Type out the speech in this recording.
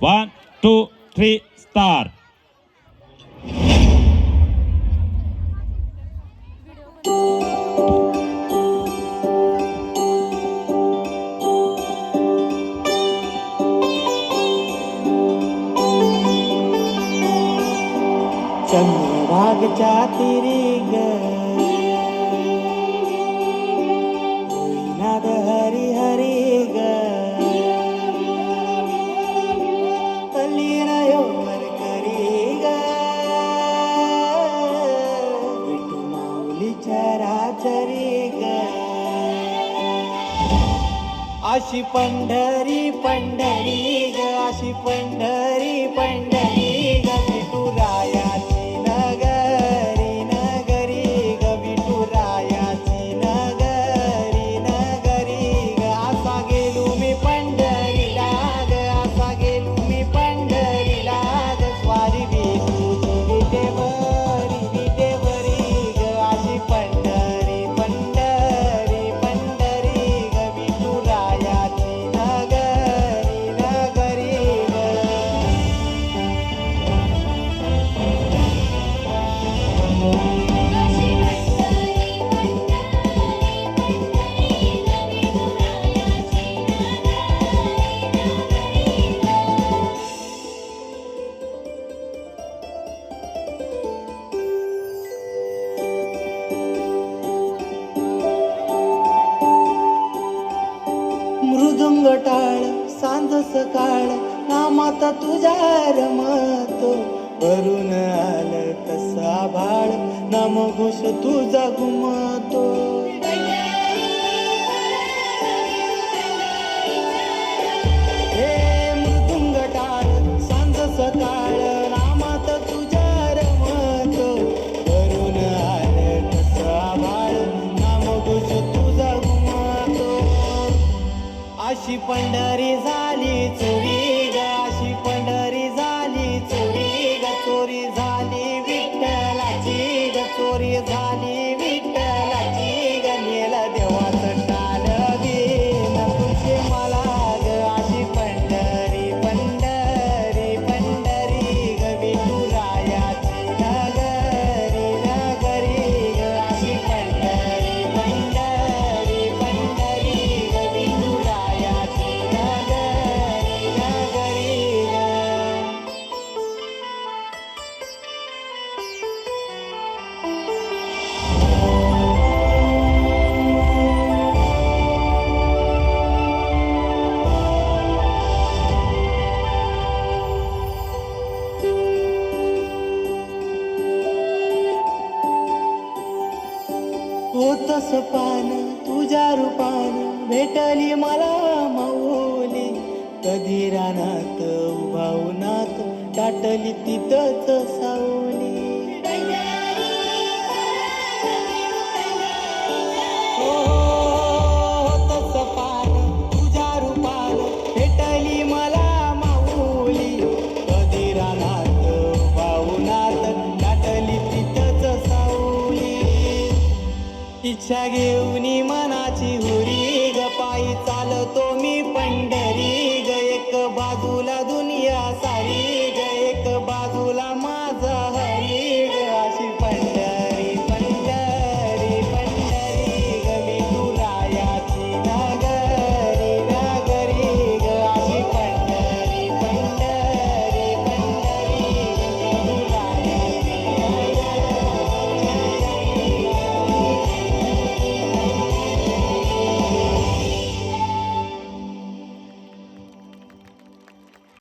1 2 3 start. चंद्रभागच्या तिरी ग नाद हरी हरी ग पल्लीरायो मरकरी ग विठू माऊली चराचरी ग अशी पंढरी पंढरी ग अशी पंढरी पंढरी ग विठू रायाची नगरी नगरी ग विठू रायाची नगरी नगरी ग असा गेलो मी पंढरीला ग असा गेलो मी पंढरीला ग स्वारी विठूची विटेवरी ग अशी पंढरी पंढरी पंढरी ग विठू रायाची नगरी नगरी ग मृदुंग टाळ सांज सकाळ नामात तुझ्या रमतो वरून आलं तसा भाळ नाम घोष तुझा घुमतो हे मृदुंग टाळ सांज सकाळ नामात तुझ्या रमतो वरून आलं तसा भाळ नाम घोष तुझा घुमतो अशी पंढरी झाली चोरी ग अशी पंढरी झाली चोरी ग चोरी झाली विठ्ठलाची ग चोरी झाली विठ्ठलाची ग नेला देवाचं टाल बिन तुझे मला ग अशी पंढरी पंढरी पंढरी ग विठू रायाची नगरी नगरी ग अशी पंढरी पंढरी पंढरी ग विठू रायाची नगरी नगरी ग होतस पान तुझ्या रूपान भेटली मला माऊली कधी रानात उभा उन्हात दाटली तिथंच सावली होतस पान तुझ्या रूपान भेटली मला माऊली कधी रानात उभा उन्हात दाटली तिथंच सावली इच्छा घेऊनी मनाची हुरी ग पायी चालतो मी पंढरी ग एक बाजूला